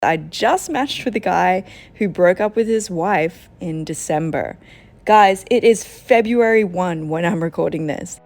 I just matched with a guy who broke up with his wife in December. Guys, it is February 1 when I'm recording this.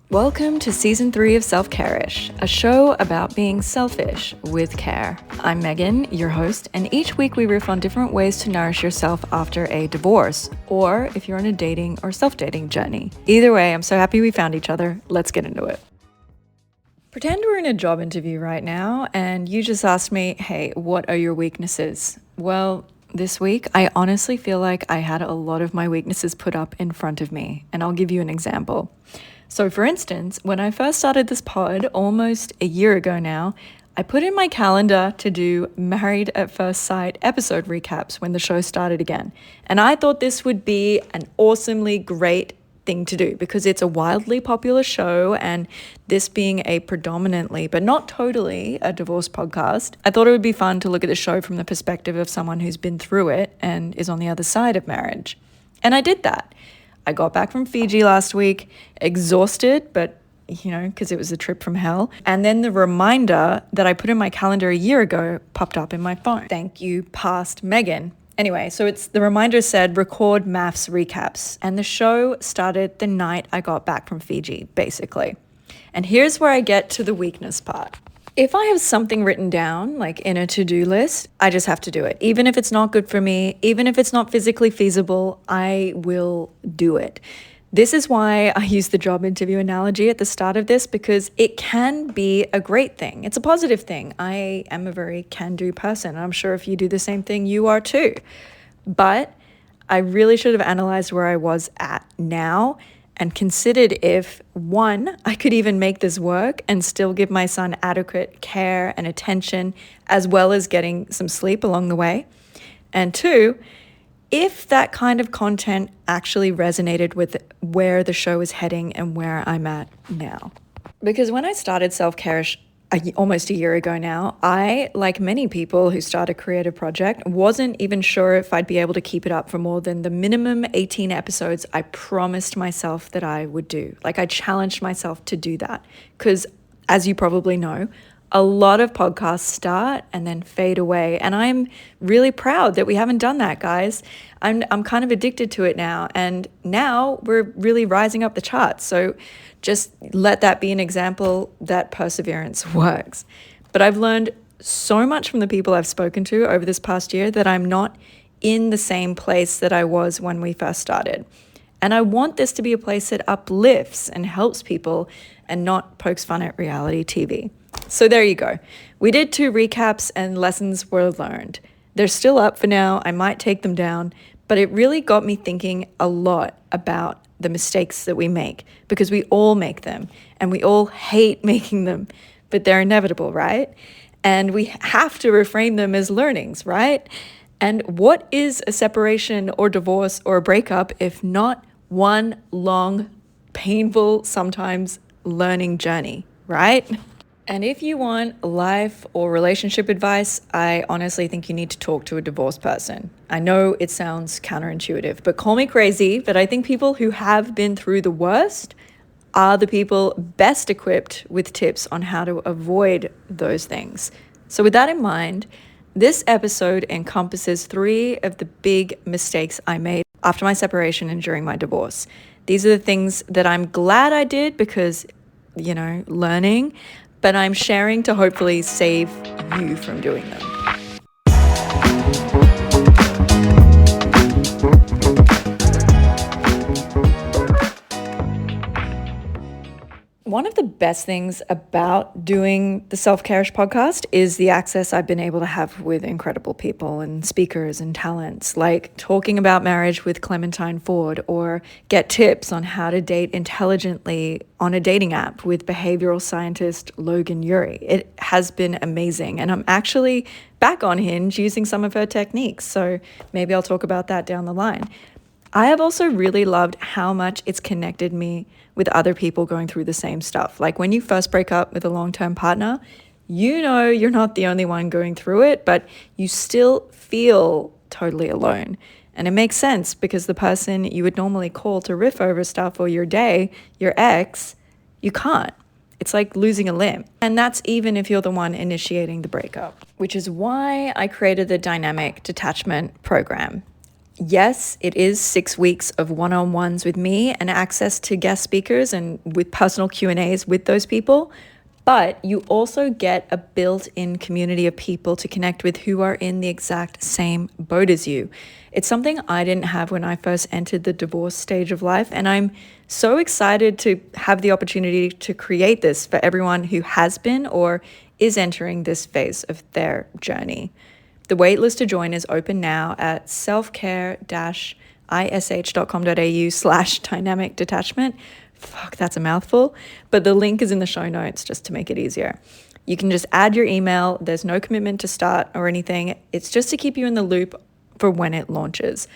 Welcome to Season 3 of Self-Care-ish, a show about being selfish with care. I'm Megan, your host, and each week we riff on different ways to nourish yourself after a divorce, or if you're on a dating or self-dating journey. Either way, I'm so happy we found each other. Let's get into it. Pretend we're in a job interview right now, and you just asked me, hey, what are your weaknesses? Well, this week, I honestly feel like I had a lot of my weaknesses put up in front of me, and I'll give you an example. So for instance, when I first started this pod almost a year ago now, I put in my calendar to do Married at First Sight episode recaps when the show started again. And I thought this would be an awesomely great thing to do because it's a wildly popular show, and this being a predominantly, but not totally, a divorce podcast, I thought it would be fun to look at the show from the perspective of someone who's been through it and is on the other side of marriage. And I did that. I got back from Fiji last week, exhausted, but because it was a trip from hell. And then the reminder that I put in my calendar a year ago popped up in my phone. Thank you, past Megan. Anyway, so the reminder said record maths recaps. And the show started the night I got back from Fiji, basically. And here's where I get to the weakness part. If I have something written down, like in a to-do list, I just have to do it. Even if it's not good for me, even if it's not physically feasible, I will do it. This is why I use the job interview analogy at the start of this, because it can be a great thing. It's a positive thing. I am a very can-do person. I'm sure if you do the same thing, you are too. But I really should have analyzed where I was at now and considered if, one, I could even make this work and still give my son adequate care and attention, as well as getting some sleep along the way. And two, if that kind of content actually resonated with where the show is heading and where I'm at now. Because when I started Self-Care-ish almost a year ago now, I, like many people who start a creative project, wasn't even sure if I'd be able to keep it up for more than the minimum 18 episodes I promised myself that I would do. Like, I challenged myself to do that because, as you probably know, a lot of podcasts start and then fade away. And I'm really proud that we haven't done that, guys. I'm kind of addicted to it now. And now we're really rising up the charts. So just let that be an example that perseverance works. But I've learned so much from the people I've spoken to over this past year that I'm not in the same place that I was when we first started. And I want this to be a place that uplifts and helps people and not pokes fun at reality TV. So there you go. We did 2 recaps and lessons were learned. They're still up for now. I might take them down, but it really got me thinking a lot about the mistakes that we make, because we all make them and we all hate making them, but they're inevitable, right? And we have to reframe them as learnings, right? And what is a separation or divorce or a breakup if not one long, painful, sometimes learning journey, right? And if you want life or relationship advice, I honestly think you need to talk to a divorced person. I know it sounds counterintuitive, but call me crazy, but I think people who have been through the worst are the people best equipped with tips on how to avoid those things. So with that in mind, this episode encompasses 3 of the big mistakes I made after my separation and during my divorce. These are the things that I'm glad I did because, learning, but I'm sharing to hopefully save you from doing them. One of the best things about doing the Self-Care-ish podcast is the access I've been able to have with incredible people and speakers and talents, like talking about marriage with Clementine Ford, or get tips on how to date intelligently on a dating app with behavioral scientist Logan Ury. It has been amazing, and I'm actually back on Hinge using some of her techniques, so maybe I'll talk about that down the line. I have also really loved how much it's connected me with other people going through the same stuff. Like when you first break up with a long-term partner, you're not the only one going through it, but you still feel totally alone. And it makes sense because the person you would normally call to riff over stuff or your day, your ex, you can't. It's like losing a limb. And that's even if you're the one initiating the breakup, which is why I created the Dynamic Detachment Program. Yes, it is 6 weeks of one-on-ones with me and access to guest speakers and with personal Q&As with those people. But you also get a built-in community of people to connect with who are in the exact same boat as you. It's something I didn't have when I first entered the divorce stage of life, and I'm so excited to have the opportunity to create this for everyone who has been or is entering this phase of their journey. The waitlist to join is open now at selfcare-ish.com.au/dynamic detachment. Fuck, that's a mouthful. But the link is in the show notes just to make it easier. You can just add your email. There's no commitment to start or anything. It's just to keep you in the loop for when it launches.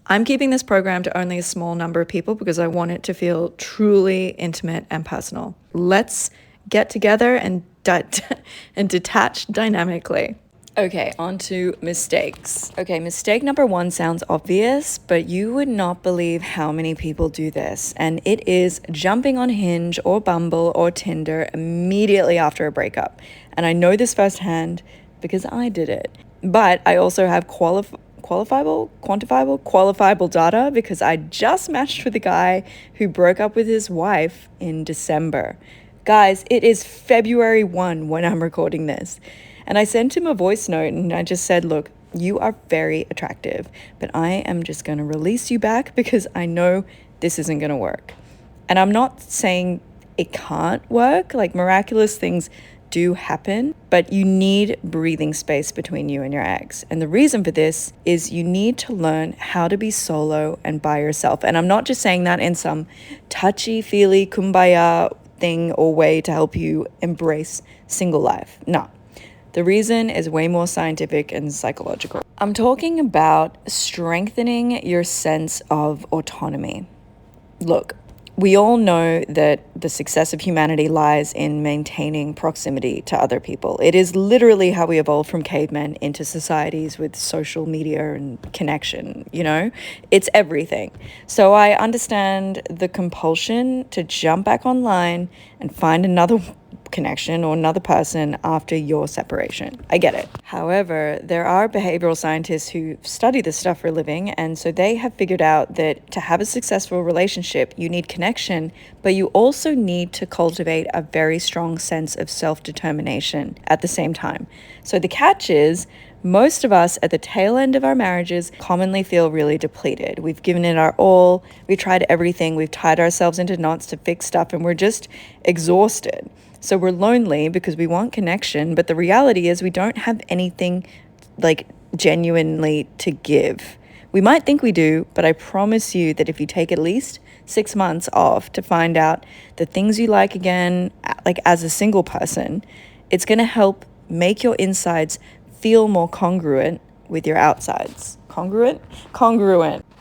I'm keeping this program to only a small number of people because I want it to feel truly intimate and personal. Let's get together and detach dynamically. Okay, on to mistakes. Okay, mistake number 1 sounds obvious, but you would not believe how many people do this. And it is jumping on Hinge or Bumble or Tinder immediately after a breakup. And I know this firsthand because I did it. But I also have quantifiable data because I just matched with a guy who broke up with his wife in December. Guys, it is February 1 when I'm recording this. And I sent him a voice note and I just said, look, you are very attractive, but I am just going to release you back because I know this isn't going to work. And I'm not saying it can't work, like miraculous things do happen, but you need breathing space between you and your ex. And the reason for this is you need to learn how to be solo and by yourself. And I'm not just saying that in some touchy-feely kumbaya thing or way to help you embrace single life. No. The reason is way more scientific and psychological. I'm talking about strengthening your sense of autonomy. Look, we all know that the success of humanity lies in maintaining proximity to other people. It is literally how we evolved from cavemen into societies with social media and connection, you know? It's everything. So I understand the compulsion to jump back online and find another connection or another person after your separation. I get it. However, there are behavioral scientists who study this stuff for a living, and so they have figured out that to have a successful relationship, you need connection, but you also need to cultivate a very strong sense of self-determination at the same time. So the catch is, most of us at the tail end of our marriages commonly feel really depleted. We've given it our all, we've tried everything, we've tied ourselves into knots to fix stuff, and we're just exhausted. So we're lonely because we want connection, but the reality is we don't have anything like genuinely to give. We might think we do, but I promise you that if you take at least 6 months off to find out the things you like again, like as a single person, it's going to help make your insides feel more congruent with your outsides. Congruent.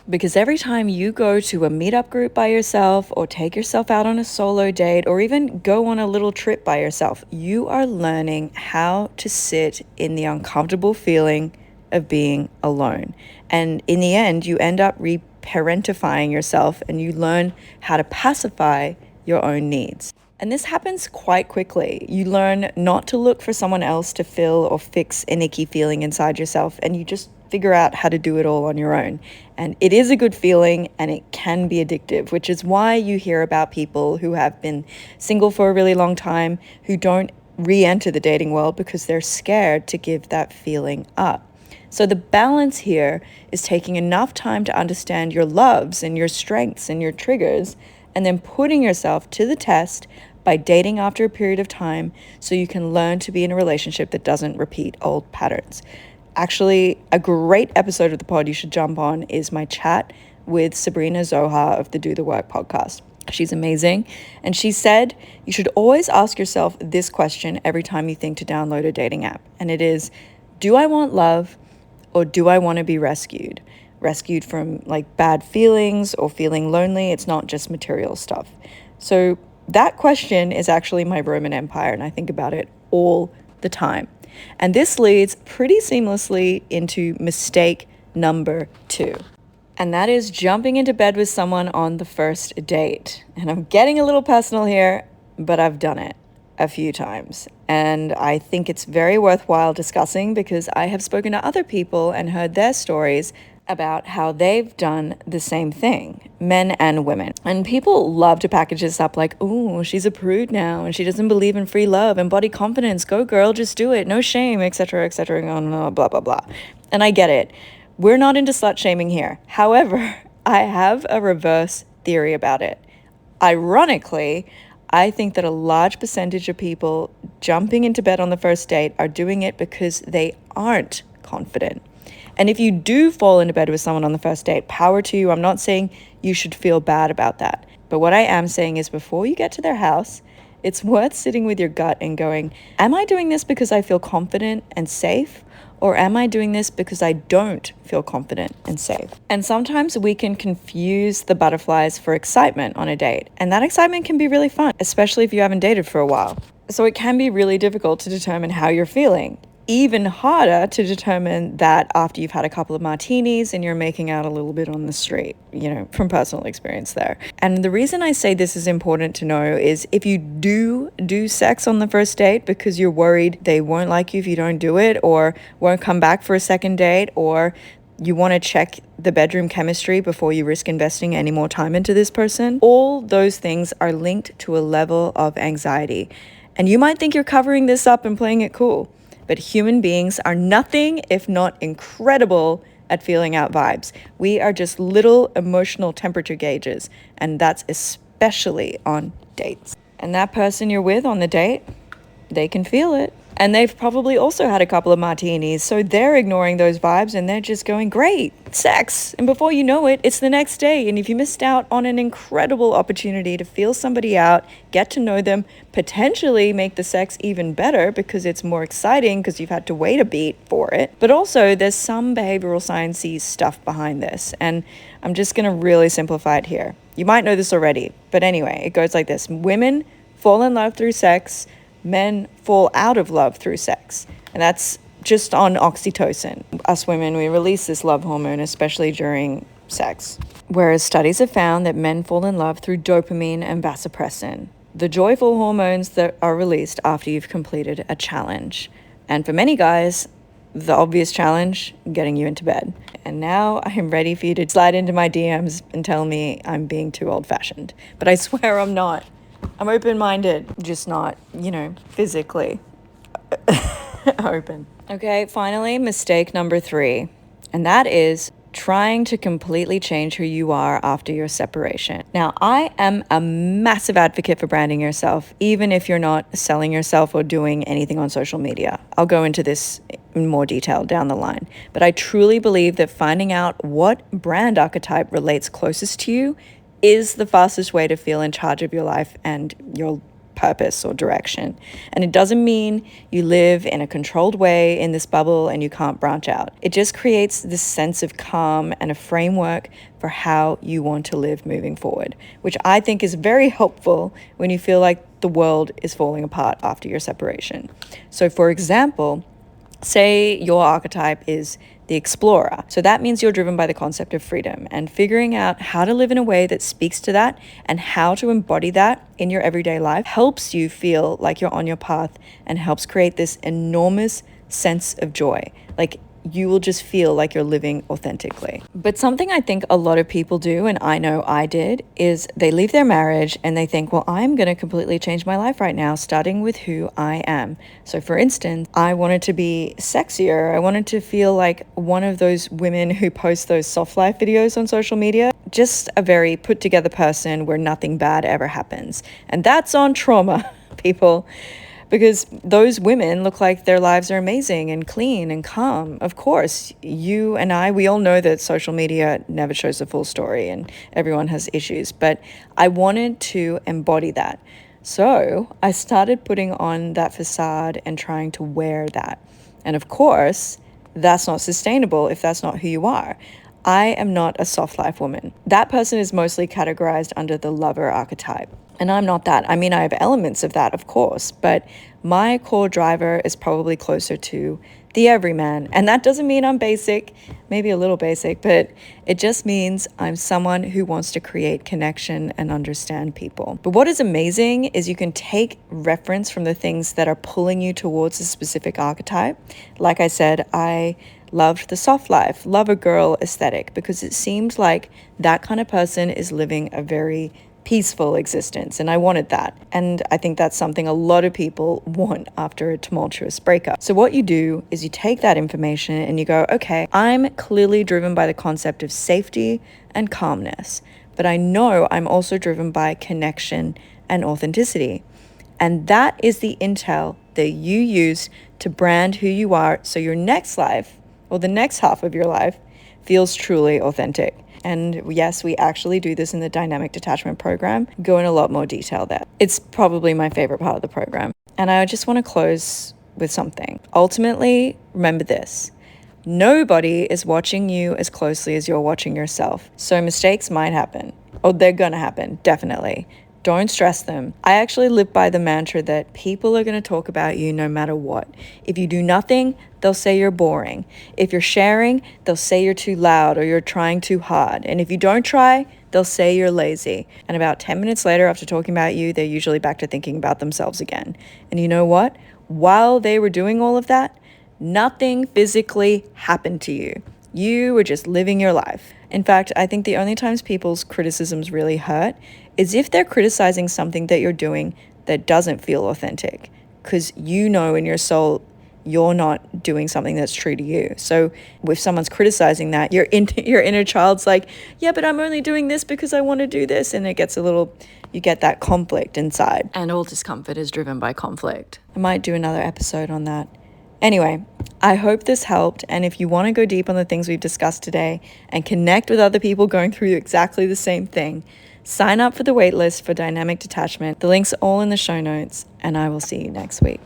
Because every time you go to a meetup group by yourself or take yourself out on a solo date or even go on a little trip by yourself, you are learning how to sit in the uncomfortable feeling of being alone. And in the end, you end up reparentifying yourself and you learn how to pacify your own needs. And this happens quite quickly. You learn not to look for someone else to fill or fix an icky feeling inside yourself, and you just figure out how to do it all on your own. And it is a good feeling and it can be addictive, which is why you hear about people who have been single for a really long time who don't re-enter the dating world because they're scared to give that feeling up. So the balance here is taking enough time to understand your loves and your strengths and your triggers, and then putting yourself to the test by dating after a period of time so you can learn to be in a relationship that doesn't repeat old patterns. Actually, a great episode of the pod you should jump on is my chat with Sabrina Zohar of the Do the Work podcast. She's amazing. And she said you should always ask yourself this question every time you think to download a dating app. And it is, do I want love or do I want to be rescued? Rescued from like bad feelings or feeling lonely. It's not just material stuff. So that question is actually my Roman Empire, and I think about it all the time. And this leads pretty seamlessly into mistake number 2. And that is jumping into bed with someone on the first date. And I'm getting a little personal here, but I've done it. a few times, and I think it's very worthwhile discussing because I have spoken to other people and heard their stories about how they've done the same thing, men and women. And people love to package this up like, oh, she's a prude now and she doesn't believe in free love and body confidence. Go girl, just do it. No shame, etc., etc., blah, blah, blah. And I get it. We're not into slut shaming here. However, I have a reverse theory about it. Ironically, I think that a large percentage of people jumping into bed on the first date are doing it because they aren't confident. And if you do fall into bed with someone on the first date, power to you. I'm not saying you should feel bad about that. But what I am saying is before you get to their house, it's worth sitting with your gut and going, am I doing this because I feel confident and safe? Or am I doing this because I don't feel confident and safe? And sometimes we can confuse the butterflies for excitement on a date. And that excitement can be really fun, especially if you haven't dated for a while. So it can be really difficult to determine how you're feeling. Even harder to determine that after you've had a couple of martinis and you're making out a little bit on the street, from personal experience there. And the reason I say this is important to know is if you do sex on the first date because you're worried they won't like you if you don't do it, or won't come back for a second date, or you want to check the bedroom chemistry before you risk investing any more time into this person, all those things are linked to a level of anxiety. And you might think you're covering this up and playing it cool. But human beings are nothing if not incredible at feeling out vibes. We are just little emotional temperature gauges, and that's especially on dates. And that person you're with on the date, they can feel it. And they've probably also had a couple of martinis, so they're ignoring those vibes and they're just going, great, sex. And before you know it, it's the next day. And if you missed out on an incredible opportunity to feel somebody out, get to know them, potentially make the sex even better because it's more exciting because you've had to wait a beat for it. But also there's some behavioral sciencey stuff behind this. And I'm just going to really simplify it here. You might know this already, but anyway, it goes like this. Women fall in love through sex. Men fall out of love through sex. And that's just on oxytocin. Us women, we release this love hormone, especially during sex. Whereas studies have found that men fall in love through dopamine and vasopressin, the joyful hormones that are released after you've completed a challenge. And for many guys, the obvious challenge, getting you into bed. And now I am ready for you to slide into my DMs and tell me I'm being too old-fashioned. But I swear I'm not. I'm open-minded, just not, physically open. Okay, finally, mistake number 3. And that is trying to completely change who you are after your separation. Now, I am a massive advocate for branding yourself, even if you're not selling yourself or doing anything on social media. I'll go into this in more detail down the line. But I truly believe that finding out what brand archetype relates closest to you is the fastest way to feel in charge of your life and your purpose or direction. And it doesn't mean you live in a controlled way in this bubble and you can't branch out. It just creates this sense of calm and a framework for how you want to live moving forward, which I think is very helpful when you feel like the world is falling apart after your separation. So for example, say your archetype is the explorer. So that means you're driven by the concept of freedom, and figuring out how to live in a way that speaks to that and how to embody that in your everyday life helps you feel like you're on your path and helps create this enormous sense of joy. Like you will just feel like you're living authentically. But something I think a lot of people do, and I know I did, is they leave their marriage and they think, well, I'm going to completely change my life right now, starting with who I am. So for instance, I wanted to be sexier. I wanted to feel like one of those women who post those soft life videos on social media, just a very put together person where nothing bad ever happens. And that's on trauma, people. Because those women look like their lives are amazing and clean and calm. Of course, you and I, we all know that social media never shows the full story and everyone has issues. But I wanted to embody that. So I started putting on that facade and trying to wear that. And of course, that's not sustainable if that's not who you are. I am not a soft life woman. That person is mostly categorized under the lover archetype. And I'm not that. I mean, I have elements of that, of course, but my core driver is probably closer to the everyman. And that doesn't mean I'm basic, maybe a little basic, but it just means I'm someone who wants to create connection and understand people. But what is amazing is you can take reference from the things that are pulling you towards a specific archetype. Like I said, I loved the soft life, lover girl aesthetic, because it seemed like that kind of person is living a very peaceful existence, and I wanted that. And I think that's something a lot of people want after a tumultuous breakup. So what you do is you take that information and you go, okay, I'm clearly driven by the concept of safety and calmness, but I know I'm also driven by connection and authenticity. And that is the intel that you use to brand who you are so your next life, or the next half of your life, feels truly authentic. And yes, we actually do this in the dynamic detachment program. Go in a lot more detail there. It's probably my favorite part of the program. And I just want to close with something. Ultimately, remember this. Nobody is watching you as closely as you're watching yourself. So mistakes might happen. Oh, they're gonna happen, definitely. Don't stress them. I actually live by the mantra that people are going to talk about you no matter what. If you do nothing, they'll say you're boring. If you're sharing, they'll say you're too loud or you're trying too hard. And if you don't try, they'll say you're lazy. And about 10 minutes later, after talking about you, they're usually back to thinking about themselves again. And you know what? While they were doing all of that, nothing physically happened to you. You were just living your life. In fact, I think the only times people's criticisms really hurt is if they're criticizing something that you're doing that doesn't feel authentic, because you know in your soul you're not doing something that's true to you. So if someone's criticizing that, your inner child's like, yeah, but I'm only doing this because I want to do this. And it gets you get that conflict inside. And all discomfort is driven by conflict. I might do another episode on that. Anyway, I hope this helped, and if you want to go deep on the things we've discussed today and connect with other people going through exactly the same thing, sign up for the waitlist for Dynamic Detachment. The links are all in the show notes, and I will see you next week.